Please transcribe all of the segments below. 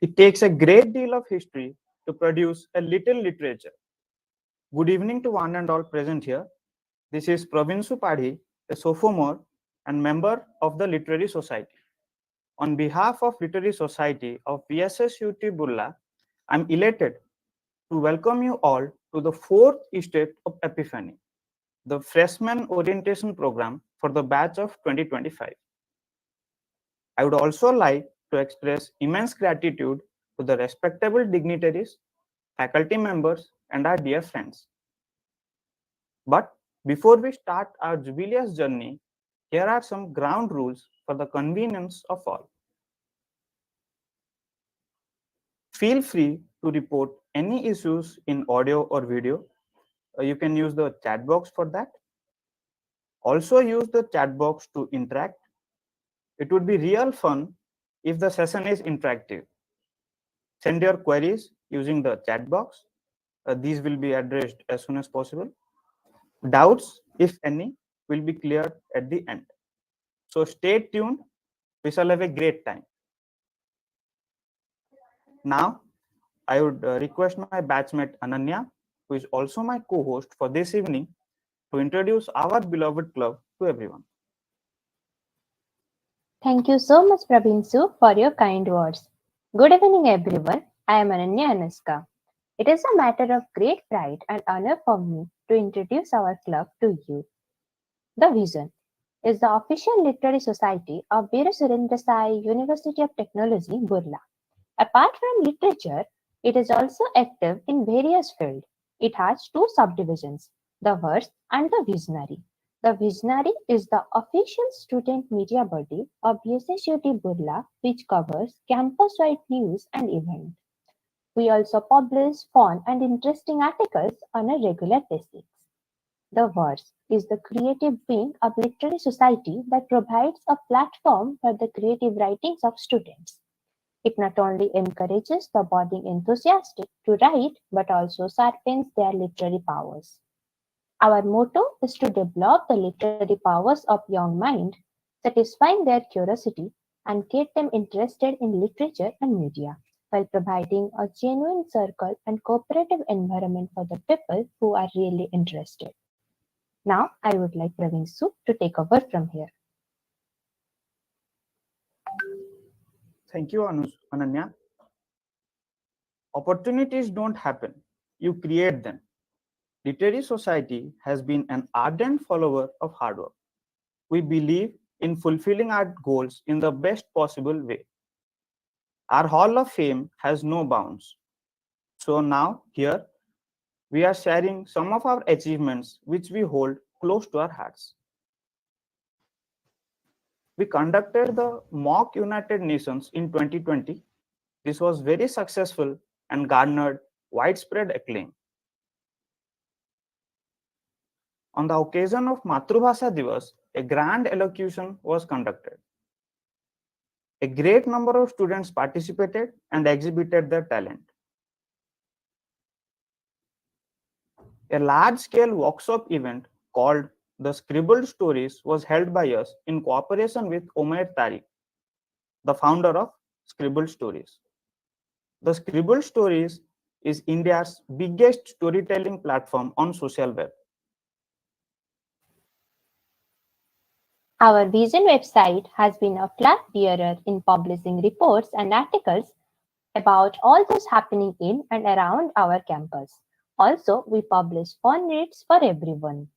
It takes a great deal of history to produce a little literature. Good evening to one and all present here. This is Praveen Padhi, a sophomore and member of the Literary Society. On behalf of Literary Society of VSSUT Burla, I'm elated to welcome you all to the 4th Estate of Epiphany, the freshman orientation program for the batch of 2025. I would also like to express immense gratitude to the respectable dignitaries, faculty members, and our dear friends. But before we start our jubilous journey, here are some ground rules for the convenience of all. Feel free to report any issues in audio or video. You can use the chat box for that. Also use the chat box to interact. It would be real fun if the session is interactive. Send your queries using the chat box. These will be addressed as soon as possible. Doubts, if any, will be cleared at the end. So stay tuned. We shall have a great time. Now, I would request my batchmate Ananya, who is also my co-host for this evening, to introduce our beloved club to everyone. Thank you so much, Prabinsu, for your kind words. Good evening, everyone. I am Ananya Anaska. It is a matter of great pride and honor for me to introduce our club to you. The ViSSion is the official literary society of Veera Surendra Sai University of Technology, Burla. Apart from literature, it is also active in various fields. It has two subdivisions, the verse and the visionary. The visionary is the official student media body of VSSUT Burla, which covers campus-wide news and events. We also publish fun and interesting articles on a regular basis. The verse is the creative wing of literary society that provides a platform for the creative writings of students. It not only encourages the budding enthusiastic to write, but also sharpens their literary powers. Our motto is to develop the literary powers of young mind, satisfying their curiosity, and get them interested in literature and media, while providing a genuine circle and cooperative environment for the people who are really interested. Now, I would like Praveen Su to take over from here. Thank you, Ananya. Opportunities don't happen, you create them. Literary Society has been an ardent follower of hard work. We believe in fulfilling our goals in the best possible way. Our Hall of Fame has no bounds. So now, here, we are sharing some of our achievements which we hold close to our hearts. We conducted the Mock United Nations in 2020. This was very successful and garnered widespread acclaim. On the occasion of Matrubhasha Divas, a grand elocution was conducted. A great number of students participated and exhibited their talent. A large-scale workshop event called the Scribbled Stories was held by us in cooperation with Umair Tariq, the founder of Scribbled Stories. The Scribbled Stories is India's biggest storytelling platform on social web. Our ViSSion website has been a flag bearer in publishing reports and articles about all those happening in and around our campus. Also, we publish fun reads for everyone.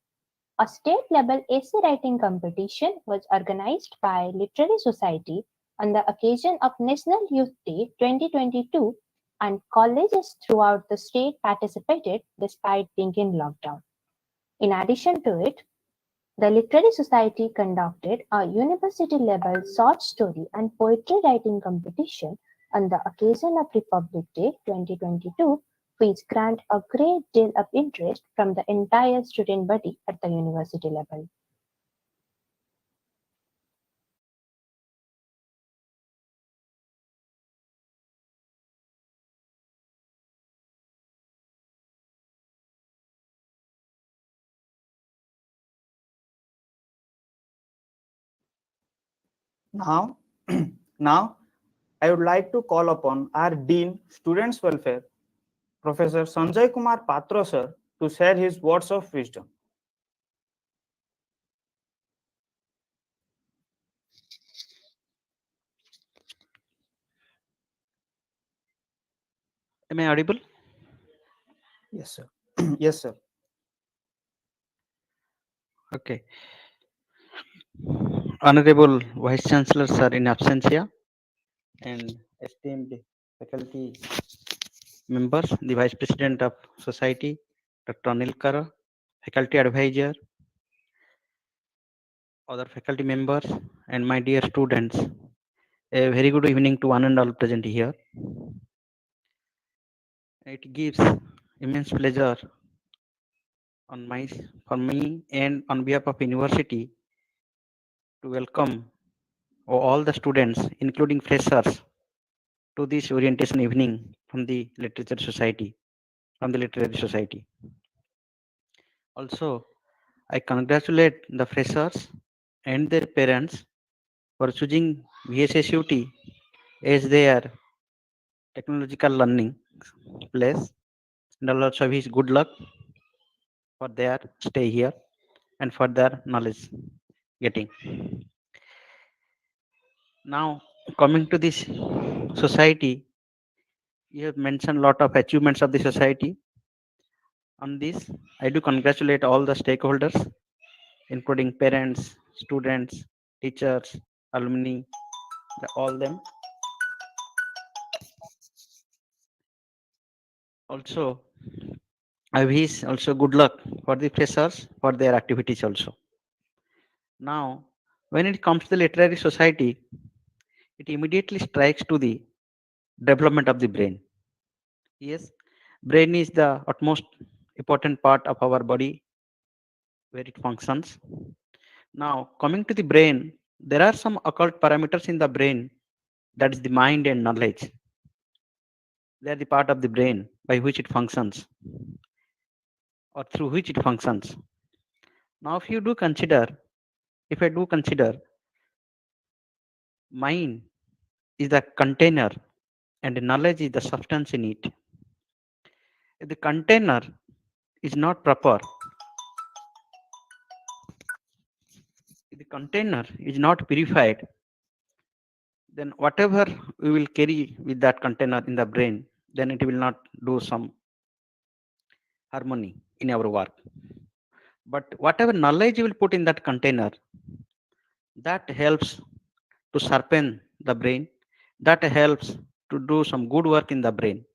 A state-level essay writing competition was organized by Literary Society on the occasion of National Youth Day 2022, and colleges throughout the state participated despite being in lockdown. In addition to it, the Literary Society conducted a university-level short story and poetry writing competition on the occasion of Republic Day 2022, which grant a great deal of interest from the entire student body at the university level. Now, now I would like to call upon our Dean, Students Welfare, Professor Sanjay Kumar Patra sir, to share his words of wisdom. Am I audible? Yes, sir. Yes, sir. Okay. Honorable Vice Chancellor, sir, in absentia, and esteemed faculty members, the Vice President of Society, Dr. Anil Kara, faculty advisor, other faculty members, and my dear students, a very good evening to one and all present here. It gives immense pleasure on my for me and on behalf of university to welcome all the students, including freshers, to this orientation evening from the Literature Society, from the Literary Society. Also, I congratulate the freshers and their parents for choosing VSSUT as their technological learning place, and I also wish good luck for their stay here and for their knowledge getting. Now, coming to this society, you have mentioned a lot of achievements of the society. On this, I do congratulate all the stakeholders, including parents, students, teachers, alumni, all them. Also, I wish also good luck for the freshers for their activities also. Now, when it comes to the literary society, it immediately strikes to the development of the brain. Yes, brain is the utmost important part of our body where it functions. Now, coming to the brain, there are some occult parameters in the brain, that is the mind and knowledge. They are the part of the brain by which it functions or through which it functions. Now, if I do consider, mind is the container and knowledge is the substance in it. If the container is not proper, if the container is not purified, then whatever we will carry with that container in the brain, then it will not do some harmony in our work. But whatever knowledge you will put in that container, that helps to sharpen the brain, that helps to do some good work in the brain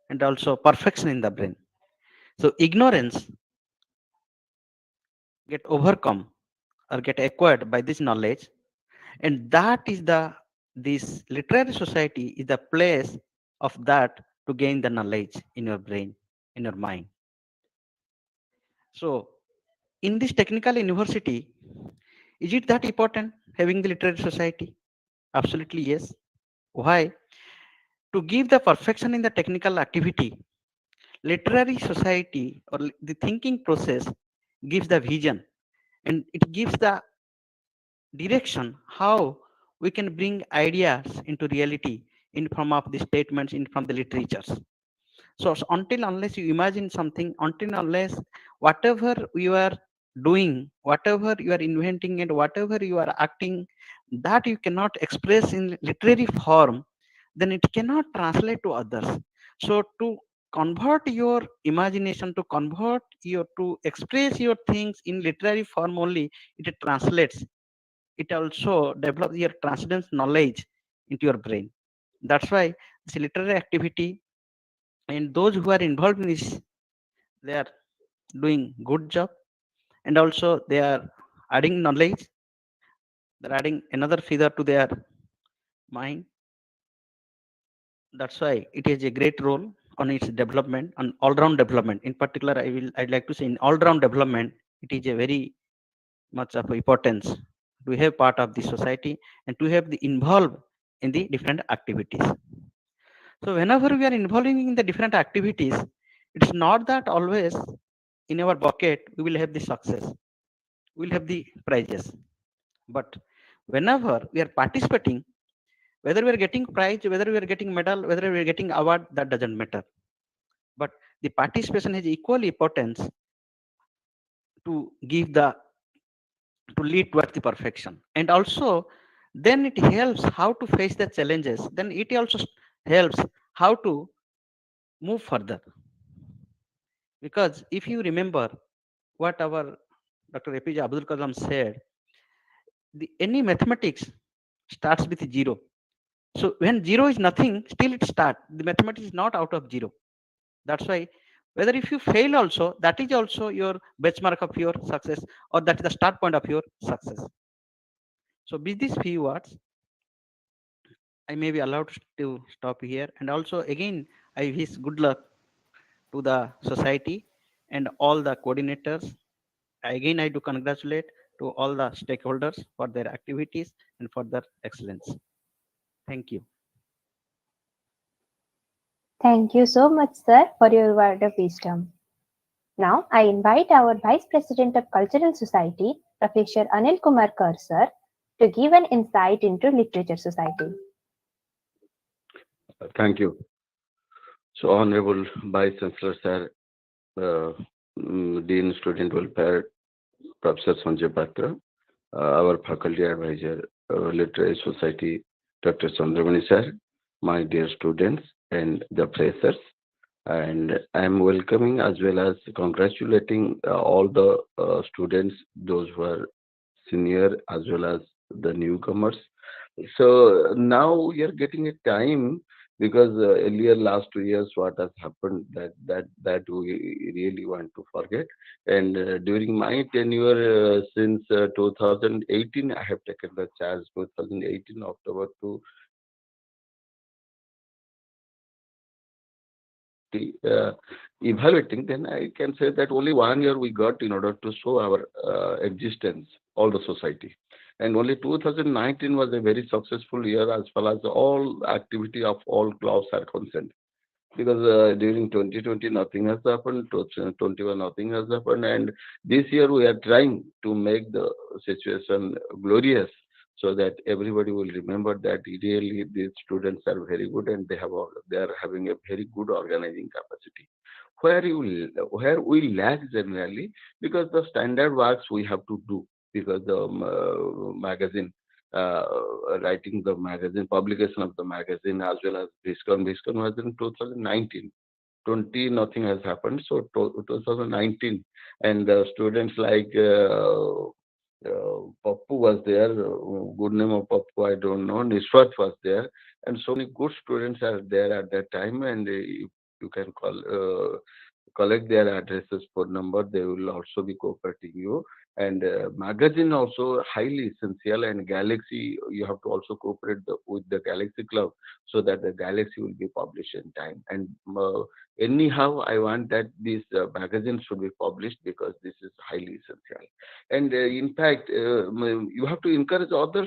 and also perfection in the brain. So ignorance get overcome or get acquired by this knowledge, and that is this literary society is the place of that to gain the knowledge in your brain, in your mind. So in this technical university, is it that important having the literary society? Absolutely yes. Why? To give the perfection in the technical activity, literary society or the thinking process gives the vision, and it gives the direction how we can bring ideas into reality in form of the statements in from the literatures. So until unless you imagine something, until unless whatever you are doing, whatever you are inventing and whatever you are acting, that you cannot express in literary form, then it cannot translate to others. So to convert your imagination, to convert your, to express your things in literary form only, it translates. It also develops your transcendence knowledge into your brain. That's why this literary activity and those who are involved in this, they are doing good job, and also they are adding knowledge, they're adding another feather to their mind. That's why it is a great role on its development, on all-round development. In particular, I'd like to say in all-round development, it is a very much of importance to have part of the society and to have the involved in the different activities. So whenever we are involving in the different activities, it's not that always in our bucket we will have the success, we will have the prizes. But whenever we are participating, Whether we are getting prize, whether we are getting medal, whether we are getting award, that doesn't matter. But the participation has equal importance to give the to lead towards the perfection. And also, then it helps how to face the challenges. Then it also helps how to move further. Because if you remember what our Dr. APJ Abdul Kalam said, any mathematics starts with zero. So when zero is nothing, still it starts. The mathematics is not out of zero. That's why whether if you fail also, that is also your benchmark of your success, or that is the start point of your success. So with these few words, I may be allowed to stop here. And also again, I wish good luck to the society and all the coordinators. Again, I do congratulate to all the stakeholders for their activities and for their excellence. Thank you. Thank you so much, sir, for your word of wisdom. Now, I invite our Vice President of Cultural Society, Professor Anil Kumar Kar, sir, to give an insight into Literature Society. Thank you. So, Honorable Vice Chancellor, Sir, Dean Student Welfare, Professor Sanjay Patra, our Faculty Advisor, Literary Society, Dr. Chandramani, Sir, my dear students and the freshers. And I am welcoming as well as congratulating all the students, those who are senior as well as the newcomers. So now we are getting a time because earlier last 2 years what has happened that we really want to forget. And during my tenure since 2018, I have taken the charge 2018 October to evaluating, then I can say that only 1 year we got in order to show our existence, all the society. And only 2019 was a very successful year as far as all activity of all clubs are concerned. Because during 2020 nothing has happened, 2021 nothing has happened, and this year we are trying to make the situation glorious so that everybody will remember that really these students are very good and they are having a very good organizing capacity. Where we lack generally, because the standard works we have to do, because the magazine, uh, writing the magazine, publication of the magazine, as well as ViSSion. ViSSion was in 2019. 20 nothing has happened, so 2019, and students like Pappu was there, good name of Pappu I don't know, Nishwat was there, and so many good students are there at that time, and you can collect their addresses, phone number, they will also be cooperating you. And magazine also highly essential, and Galaxy, you have to also cooperate with the Galaxy Club so that the Galaxy will be published in time. And anyhow, I want that this magazine should be published because this is highly essential. And in fact, you have to encourage other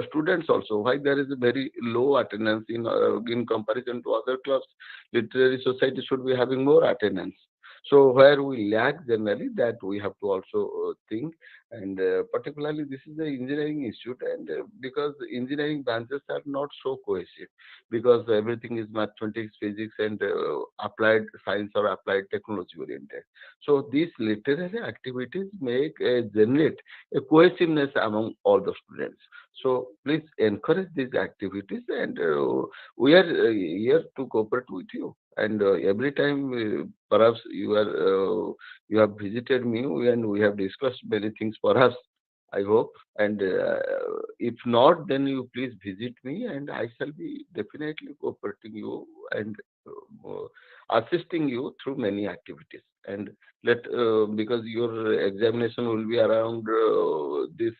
students also. Why there is a very low attendance in comparison to other clubs? Literary society should be having more attendance. So where we lack generally, that we have to also think. And particularly this is the engineering institute, and because engineering branches are not so cohesive, because everything is mathematics, physics, and applied science or applied technology oriented. So these literary activities make generate a cohesiveness among all the students. So please encourage these activities, and we are here to cooperate with you. And every time, perhaps you have visited me and we have discussed many things, perhaps, I hope. And if not, then you please visit me, and I shall be definitely cooperating you and assisting you through many activities. And because your examination will be around this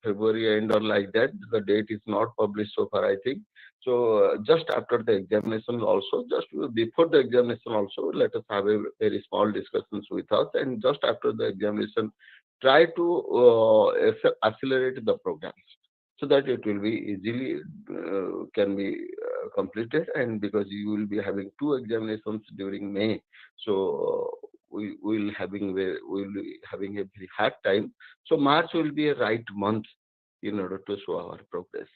February end or like that. The date is not published so far, I think. So just after the examination also, just before the examination also, let us have a very small discussions with us, and just after the examination, try to accelerate the programs so that it will be easily can be completed. And because you will be having two examinations during May, so we will be having a very hard time. So March will be a right month in order to show our progress.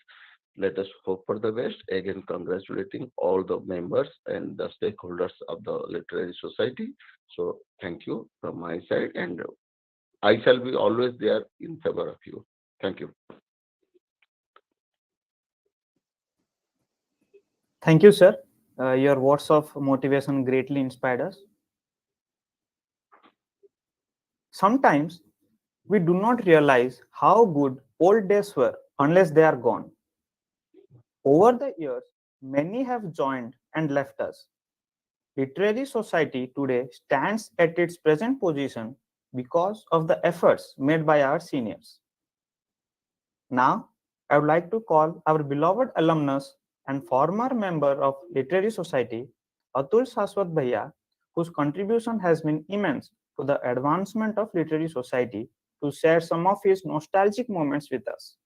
Let us hope for the best. Again, congratulating all the members and the stakeholders of the Literary Society. So thank you from my side, and I shall be always there in favor of you. Thank you. Thank you, sir. Your words of motivation greatly inspired us. Sometimes we do not realize how good old days were unless they are gone. Over the years, many have joined and left us. Literary Society today stands at its present position because of the efforts made by our seniors. Now, I would like to call our beloved alumnus and former member of Literary Society, Atul Saswat Bhaiya, whose contribution has been immense to the advancement of Literary Society, to share some of his nostalgic moments with us.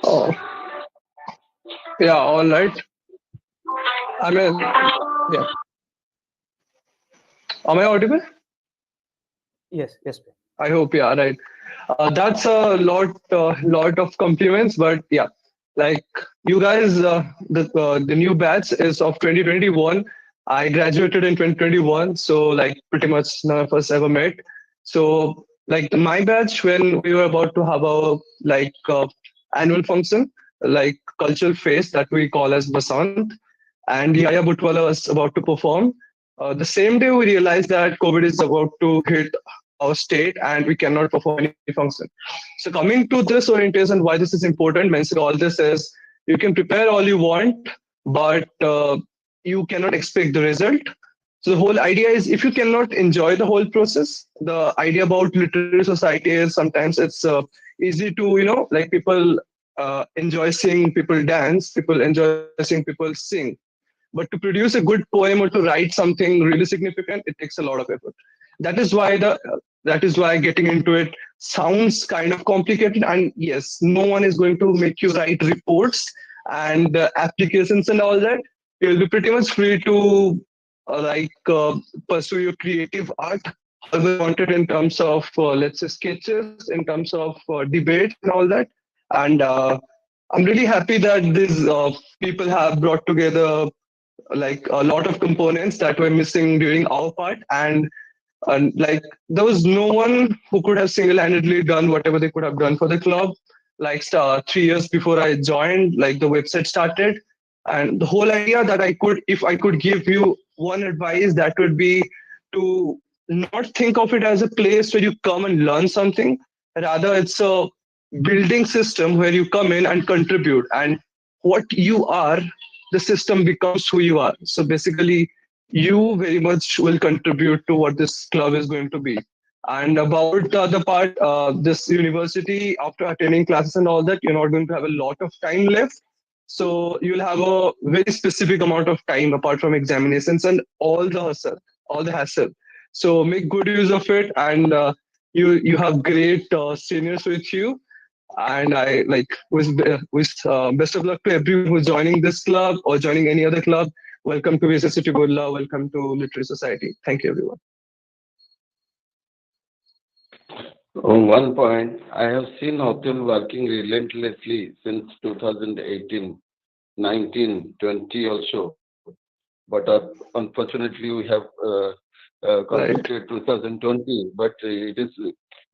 Oh, yeah, all right. I mean, yeah. Am I audible? Yes, yes. I hope, yeah, right. That's a lot of compliments, but yeah, like you guys, the new batch is of 2021. I graduated in 2021, so like pretty much none of us ever met. So like my batch, when we were about to have our annual function, like cultural fest that we call as Basant, and Yaya Butwala was about to perform. The same day we realized that COVID is about to hit our state and we cannot perform any function. So coming to this orientation, why this is important, mentioning all this is you can prepare all you want, but you cannot expect the result. So the whole idea is if you cannot enjoy the whole process, the idea about literary society is sometimes it's easy to, like people enjoy seeing people dance, people enjoy seeing people sing. But to produce a good poem or to write something really significant, it takes a lot of effort. That is why getting into it sounds kind of complicated. And yes, no one is going to make you write reports and applications and all that. You'll be pretty much free to pursue your creative art however you want it in terms of let's say sketches, in terms of debates and all that. And I'm really happy that these people have brought together like a lot of components that were missing during our part, and like there was no one who could have single-handedly done whatever they could have done for the club. Like 3 years before I joined, like the website started, and the whole idea that if I could give you one advice, that would be to not think of it as a place where you come and learn something. Rather, it's a building system where you come in and contribute, and what you are, the system becomes who you are. So basically, you very much will contribute to what this club is going to be. And about the other part, this university, after attending classes and all that, you're not going to have a lot of time left. So you'll have a very specific amount of time apart from examinations and all the hassle. So make good use of it, and you have great seniors with you. And I like wish best of luck to everyone who's joining this club or joining any other club. Welcome to VSSUT Burla. Welcome to Literary Society. Thank you, everyone. On one point, I have seen Atul working relentlessly since 2018, 19, 20 also. But unfortunately, we have completed 2020. But it is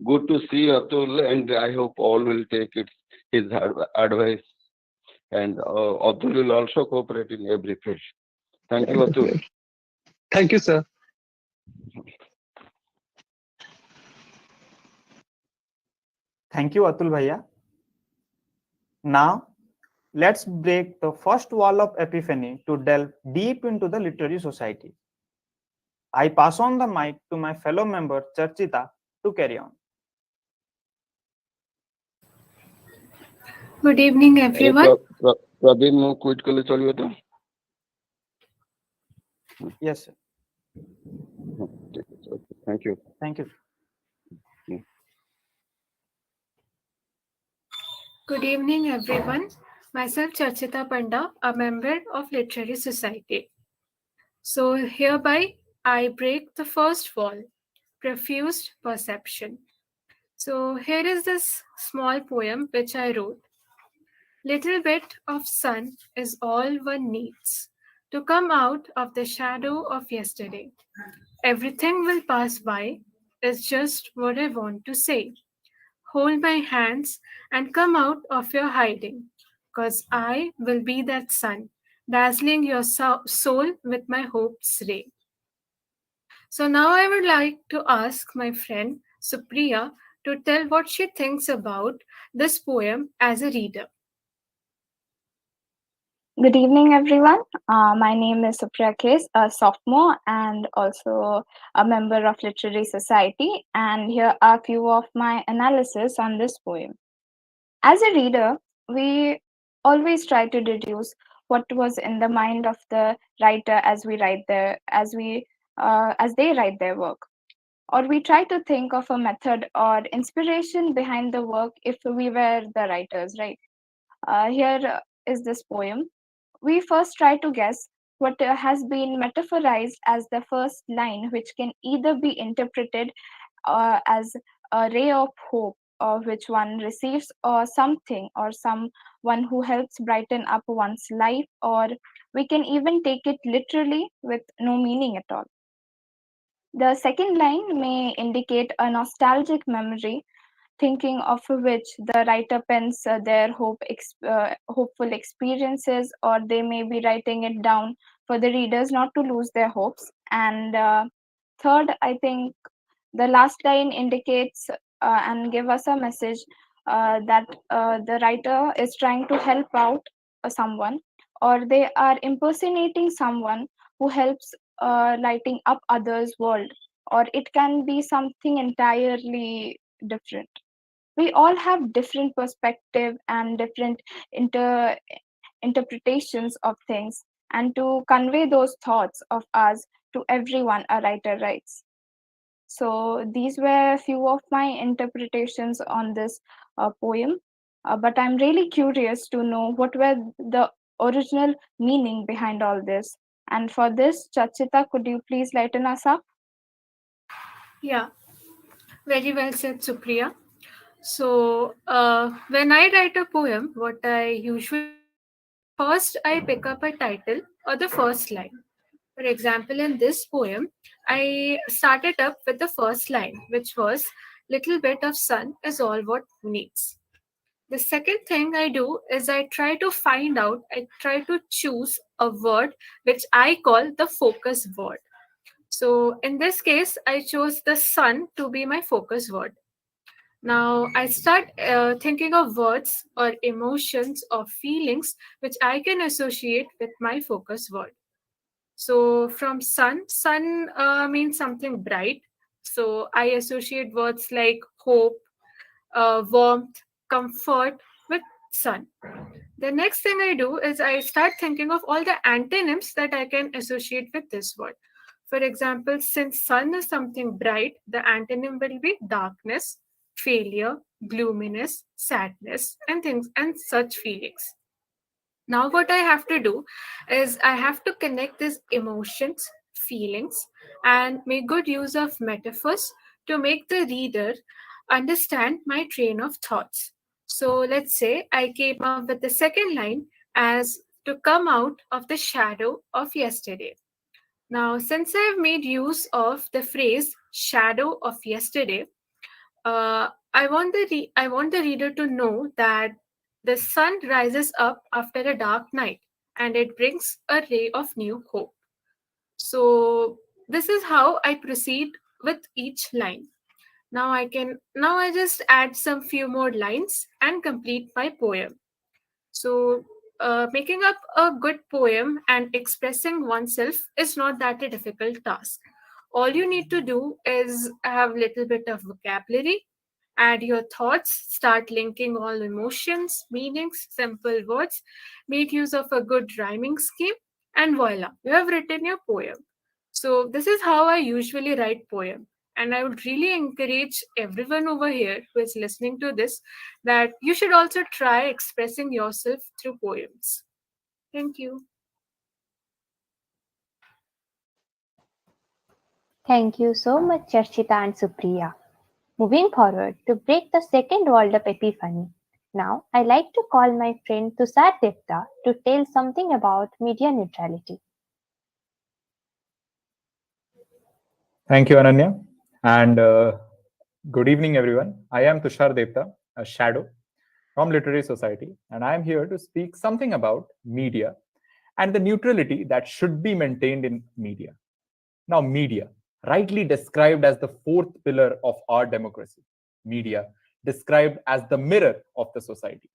good to see Atul, and I hope all will take his advice. And Atul will also cooperate in every field. Thank you, Atul. Thank you, sir. Thank you, Atul Bhaiya. Now, let's break the first wall of epiphany to delve deep into the literary society. I pass on the mic to my fellow member Charchita to carry on. Good evening, everyone. Praveen, quit kale chaliye to? Yes, sir. Thank you. Thank you. Good evening, everyone. Myself, Charchita Panda, a member of Literary Society. So hereby, I break the first wall, refused perception. So here is this small poem which I wrote. Little bit of sun is all one needs to come out of the shadow of yesterday. Everything will pass by, is just what I want to say. Hold my hands and come out of your hiding, 'cause I will be that sun, dazzling your soul with my hope's ray. So now I would like to ask my friend Supriya to tell what she thinks about this poem as a reader. Good evening, everyone. My name is Supriya Kes, a sophomore and also a member of Literary Society. And here are a few of my analysis on this poem. As a reader, we always try to deduce what was in the mind of the writer as they write their work, or we try to think of a method or inspiration behind the work if we were the writers, right? Here is this poem. We first try to guess what has been metaphorized as the first line, which can either be interpreted as a ray of hope, which one receives, or something or someone who helps brighten up one's life, or we can even take it literally with no meaning at all. The second line may indicate a nostalgic memory, thinking of which the writer pens their hopeful experiences, or they may be writing it down for the readers not to lose their hopes. And third, I think the last line indicates and give us a message that the writer is trying to help out someone, or they are impersonating someone who helps lighting up others' world, or it can be something entirely different. We all have different perspective and different interpretations of things, and to convey those thoughts of us to everyone, a writer writes. So these were a few of my interpretations on this poem, but I'm really curious to know what were the original meaning behind all this. And for this, Chachita, could you please lighten us up? Yeah, very well said, Supriya. So, when I write a poem, what I usually do is first I pick up a title or the first line. For example, in this poem, I started up with the first line, which was "Little bit of sun is all what needs." The second thing I do is I try to choose a word which I call the focus word. So, in this case, I chose the sun to be my focus word. Now I start thinking of words or emotions or feelings which I can associate with my focus word. So from sun means something bright. So I associate words like hope, warmth, comfort with sun. The next thing I do is I start thinking of all the antonyms that I can associate with this word. For example, since sun is something bright, the antonym will be darkness, failure, gloominess, sadness, and things and such feelings. Now, what I have to do is I have to connect these emotions, feelings, and make good use of metaphors to make the reader understand my train of thoughts. So, let's say I came up with the second line as to come out of the shadow of yesterday. Now, since I've made use of the phrase shadow of yesterday, I want the reader to know that the sun rises up after a dark night and it brings a ray of new hope. So this is how I proceed with each line. Now I just add some few more lines and complete my poem. So, making up a good poem and expressing oneself is not that a difficult task. All you need to do is have a little bit of vocabulary, add your thoughts, start linking all emotions, meanings, simple words, make use of a good rhyming scheme, and voila, you have written your poem. So, this is how I usually write poem. And I would really encourage everyone over here who is listening to this that you should also try expressing yourself through poems. Thank you. Thank you so much, Charchita and Supriya. Moving forward, to break the second wall of epiphany, Now, I like to call my friend Tushar Dutta to tell something about media neutrality. Thank you, Ananya. And good evening, everyone. I am Tushar Devta, a shadow from Literary Society, and I am here to speak something about media and the neutrality that should be maintained in media. Now, media, rightly described as the fourth pillar of our democracy, media described as the mirror of the society.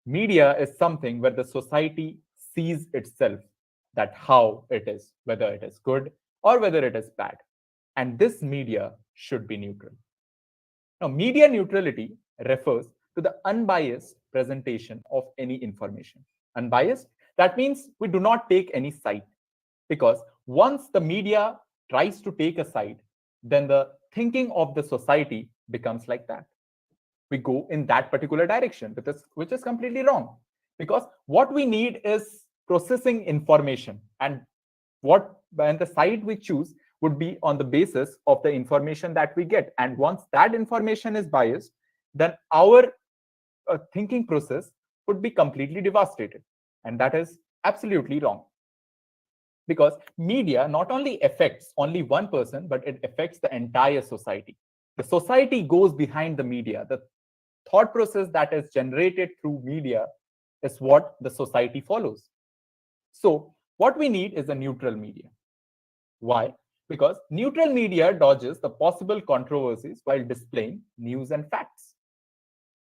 Media is something where the society sees itself, that how it is, whether it is good or whether it is bad. And this media should be neutral. Now, media neutrality refers to the unbiased presentation of any information. Unbiased, that means we do not take any side, because once the media tries to take a side, then the thinking of the society becomes like that. We go in that particular direction, which is completely wrong, because what we need is processing information, and the side we choose would be on the basis of the information that we get. And once that information is biased, then our thinking process would be completely devastated, and that is absolutely wrong, because media not only affects only one person, but it affects the entire society. The society goes behind the media. The thought process that is generated through media is what the society follows. So what we need is a neutral media. Why? Because neutral media dodges the possible controversies while displaying news and facts.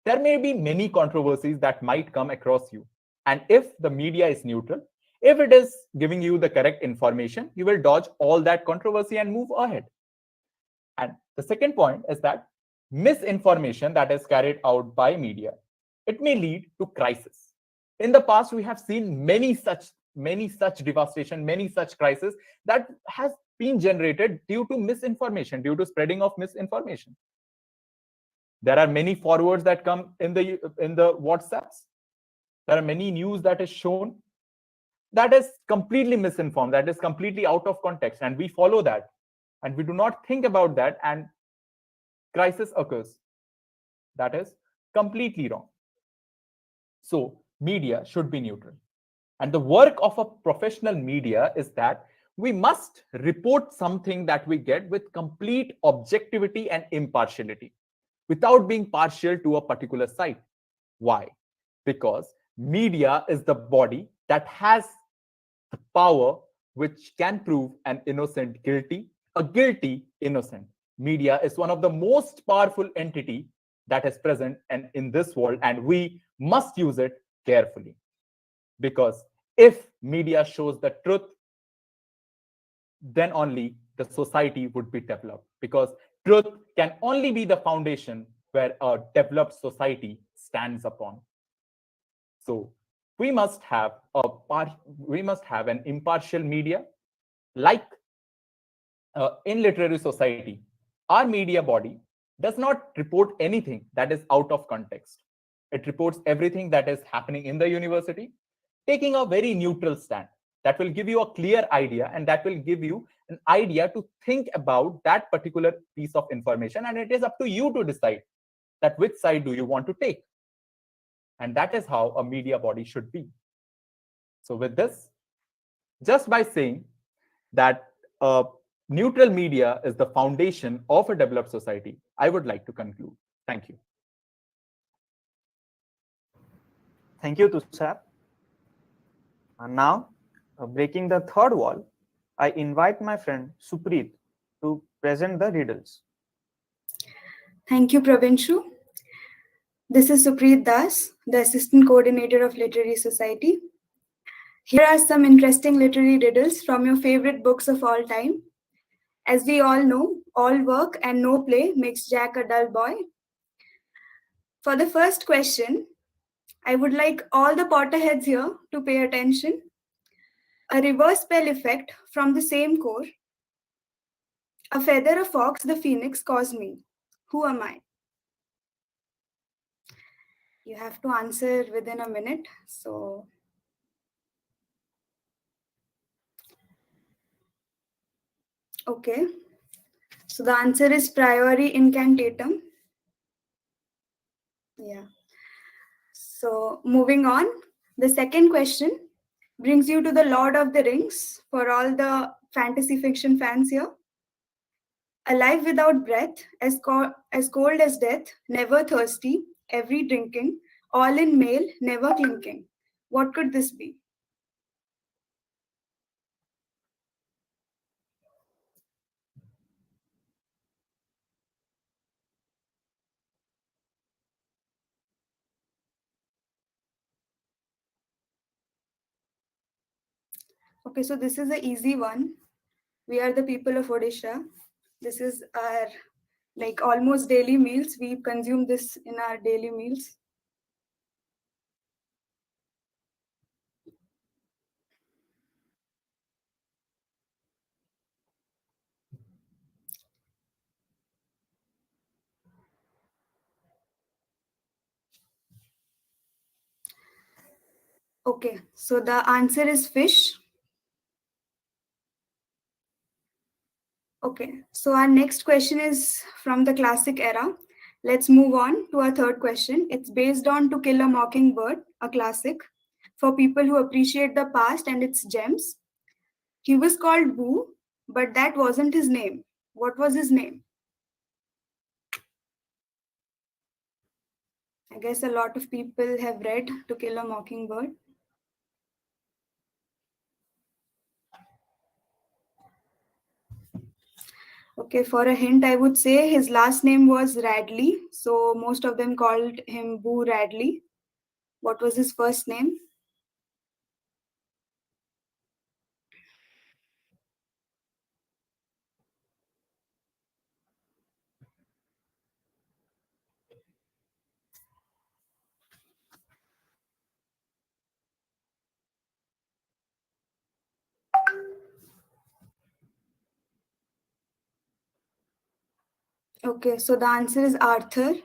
There may be many controversies that might come across you, and if the media is neutral, if it is giving you the correct information, you will dodge all that controversy and move ahead. And the second point is that misinformation that is carried out by media, it may lead to crisis. In the past, we have seen many such devastation, many such crises that has been generated due to misinformation, due to spreading of misinformation. There are many forwards that come in the WhatsApps. There are many news that is shown that is completely misinformed, that is completely out of context, and we follow that, and we do not think about that, and crisis occurs. That is completely wrong. So media should be neutral. And the work of a professional media is that we must report something that we get with complete objectivity and impartiality, without being partial to a particular side. Why? Because media is the body that has the power which can prove an innocent guilty, a guilty innocent. Media is one of the most powerful entity that is present and in this world, and we must use it carefully. Because if media shows the truth, then only the society would be developed. Because truth can only be the foundation where a developed society stands upon. So we must have an impartial media. Like in literary society, our media body does not report anything that is out of context. It reports everything that is happening in the university, taking a very neutral stand that will give you a clear idea, and that will give you an idea to think about that particular piece of information. And it is up to you to decide that which side do you want to take. And that is how a media body should be. So with this, just by saying that neutral media is the foundation of a developed society, I would like to conclude. Thank you. Thank you, Tushar. And now, breaking the third wall, I invite my friend Supreet to present the riddles. Thank you, Pravinshu. This is Supreet Das, the Assistant Coordinator of Literary Society. Here are some interesting literary riddles from your favorite books of all time. As we all know, all work and no play makes Jack a dull boy. For the first question, I would like all the Potterheads here to pay attention. A reverse spell effect from the same core. A feather, a fox, the phoenix caused me. Who am I? You have to answer within a minute. So, okay. So the answer is priori incantatum. Yeah. So moving on, the second question brings you to the Lord of the Rings for all the fantasy fiction fans here. Alive without breath, as cold as death, never thirsty, every drinking, all in mail, never clinking. What could this be? Okay, so this is an easy one. We are the people of Odisha. This is our like almost daily meals. We consume this in our daily meals. Okay, so the answer is fish. Okay, so our next question is from the classic era. Let's move on to our third question. It's based on To Kill a Mockingbird, a classic, for people who appreciate the past and its gems. He was called Boo, but that wasn't his name. What was his name? I guess a lot of people have read To Kill a Mockingbird. Okay, for a hint, I would say his last name was Radley. So most of them called him Boo Radley. What was his first name? Okay, so the answer is Arthur.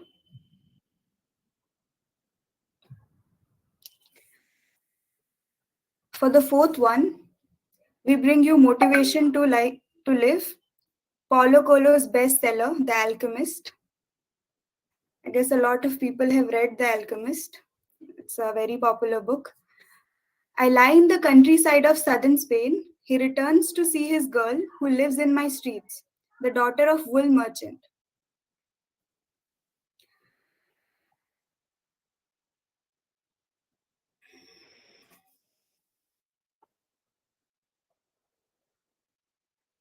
For the fourth one, we bring you motivation to live. Paulo Coelho's bestseller, The Alchemist. I guess a lot of people have read The Alchemist. It's a very popular book. I lie in the countryside of southern Spain. He returns to see his girl who lives in my streets, the daughter of wool merchant.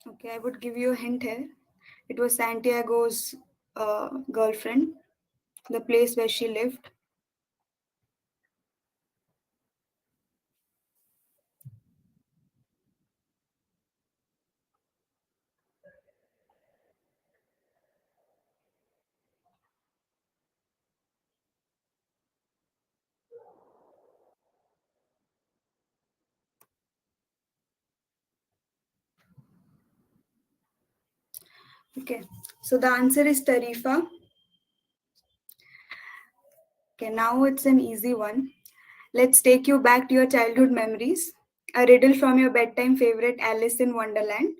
Okay, I would give you a hint here. It was Santiago's girlfriend, the place where she lived. Okay, so the answer is Tarifa. Okay, now it's an easy one. Let's take you back to your childhood memories. A riddle from your bedtime favorite, Alice in Wonderland.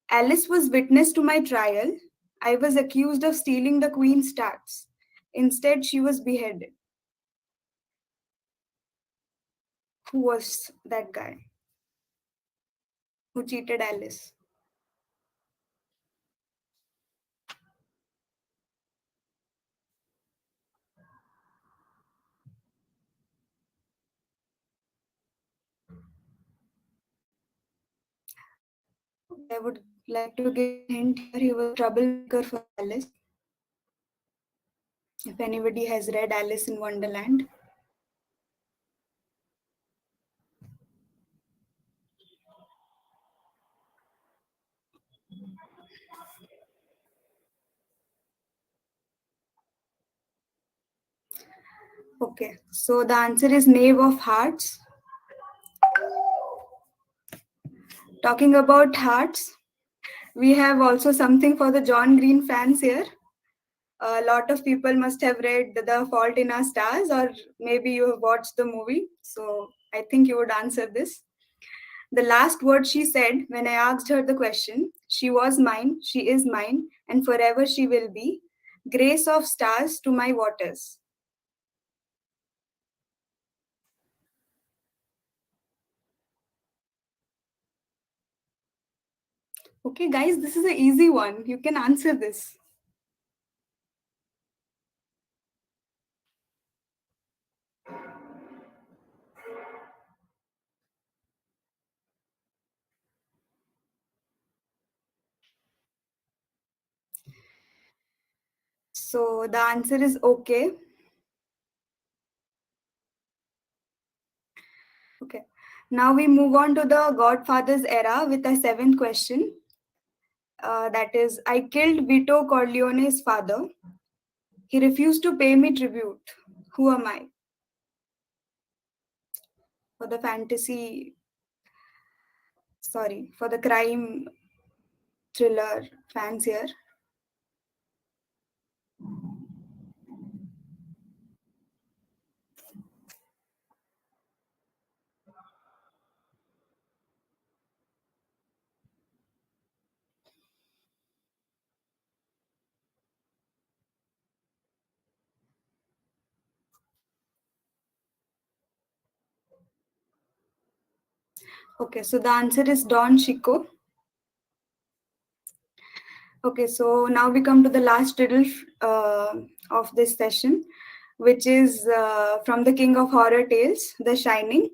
Alice was witness to my trial. I was accused of stealing the queen's tarts. Instead, she was beheaded. Who was that guy who cheated Alice? I would like to give a hint here. He was a troublemaker for Alice. If anybody has read Alice in Wonderland. Okay, so the answer is Knave of Hearts. Talking about hearts, we have also something for the John Green fans here. A lot of people must have read The Fault in Our Stars, or maybe you have watched the movie. So I think you would answer this. The last word she said when I asked her the question, she was mine, she is mine, and forever she will be. Grace of stars to my waters. Okay, guys, this is an easy one. You can answer this. So the answer is okay. Okay. Now we move on to the Godfather's era with a seventh question. That is, I killed Vito Corleone's father. He refused to pay me tribute. Who am I? For the for the crime thriller fans here. Okay, so the answer is Don Chico. Okay, so now we come to the last riddle of this session, which is from the King of Horror Tales, The Shining.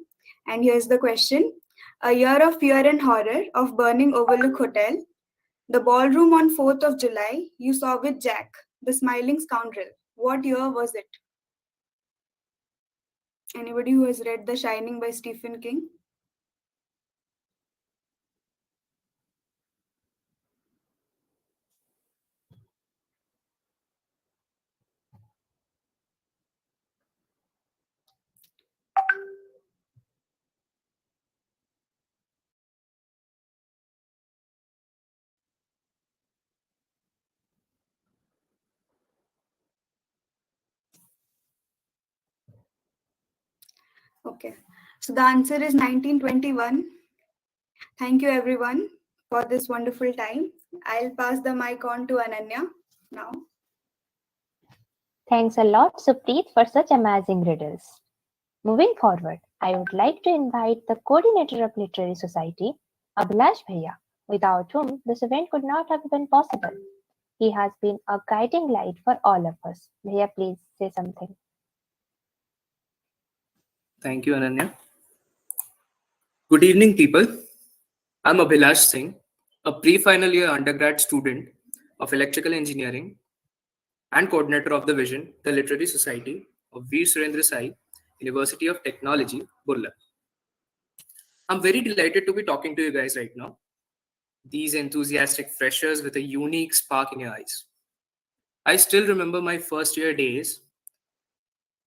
And here's the question. A year of fear and horror of burning Overlook Hotel. The ballroom on 4th of July you saw with Jack, the smiling scoundrel. What year was it? Anybody who has read The Shining by Stephen King? Okay, so the answer is 1921. Thank you everyone for this wonderful time. I'll pass the mic on to Ananya now. Thanks a lot, Supreet, for such amazing riddles. Moving forward, I would like to invite the coordinator of Literary Society, Abhilash Bhaiya, without whom this event could not have been possible. He has been a guiding light for all of us. Bhaiya, please say something. Thank you, Ananya. Good evening, people. I'm Abhilash Singh, a pre-final year undergrad student of electrical engineering and coordinator of the ViSSion, the Literary Society of Veer Surendra Sai, University of Technology, Burla. I'm very delighted to be talking to you guys right now. These enthusiastic freshers with a unique spark in your eyes. I still remember my first year days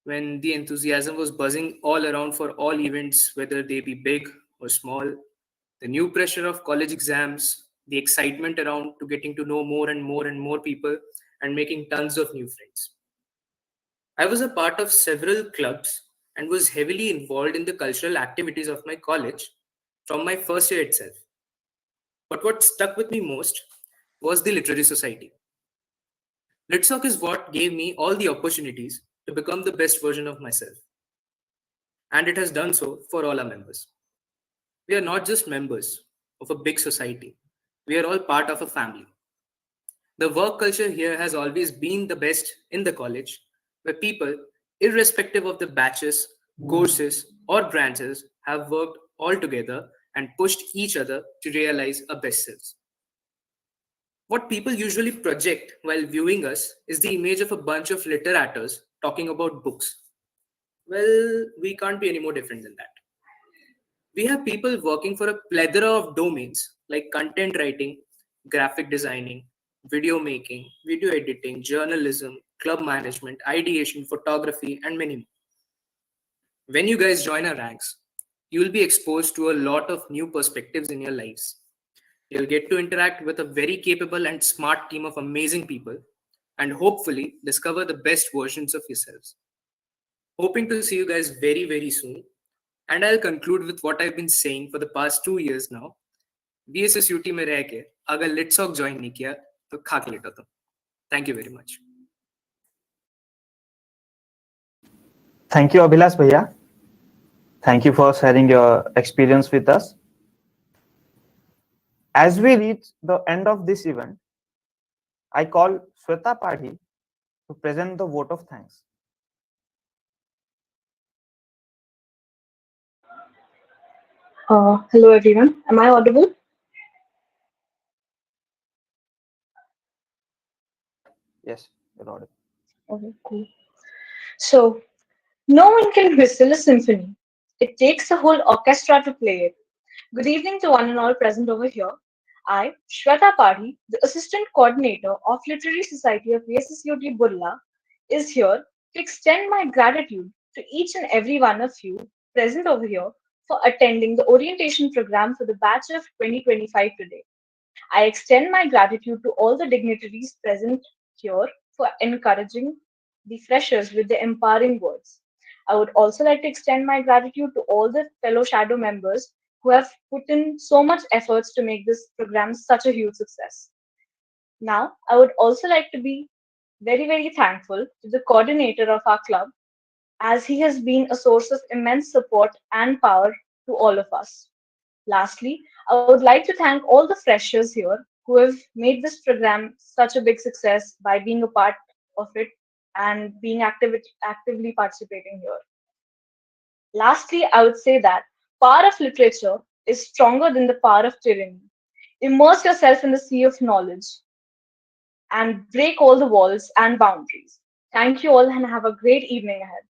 when the enthusiasm was buzzing all around for all events, whether they be big or small, the new pressure of college exams, the excitement around to getting to know more and more and more people and making tons of new friends. I was a part of several clubs and was heavily involved in the cultural activities of my college from my first year itself. But what stuck with me most was the literary society. LitSoc is what gave me all the opportunities to become the best version of myself. And it has done so for all our members. We are not just members of a big society. We are all part of a family. The work culture here has always been the best in the college, where people, irrespective of the batches, courses, or branches, have worked all together and pushed each other to realize our best selves. What people usually project while viewing us is the image of a bunch of literators talking about books. Well, we can't be any more different than that. We have people working for a plethora of domains like content writing, graphic designing, video making, video editing, journalism, club management, ideation, photography, and many more. When you guys join our ranks, you will be exposed to a lot of new perspectives in your lives. You'll get to interact with a very capable and smart team of amazing people and hopefully discover the best versions of yourselves. Hoping to see you guys very, very soon. And I'll conclude with what I've been saying for the past 2 years now. VSSUT में रह के अगर लिटसॉक join नहीं किया तो खाक लेटा था. Thank you very much. Thank you, Abhilash Bhaiya. Thank you for sharing your experience with us. As we reach the end of this event, I call Shweta Padhi to present the vote of thanks. Hello everyone. Am I audible? Yes, you're audible. Okay, cool. So, no one can whistle a symphony. It takes a whole orchestra to play it. Good evening to one and all present over here. I, Shweta Padhi, the Assistant Coordinator of Literary Society of VSSUT Burla, is here to extend my gratitude to each and every one of you present over here for attending the orientation program for the batch of 2025 today. I extend my gratitude to all the dignitaries present here for encouraging the freshers with their empowering words. I would also like to extend my gratitude to all the fellow shadow members who have put in so much efforts to make this program such a huge success. Now, I would also like to be very, very thankful to the coordinator of our club, as he has been a source of immense support and power to all of us. Lastly, I would like to thank all the freshers here who have made this program such a big success by being a part of it and being actively participating here. Lastly, I would say that power of literature is stronger than the power of tyranny. Immerse yourself in the sea of knowledge and break all the walls and boundaries. Thank you all and have a great evening ahead.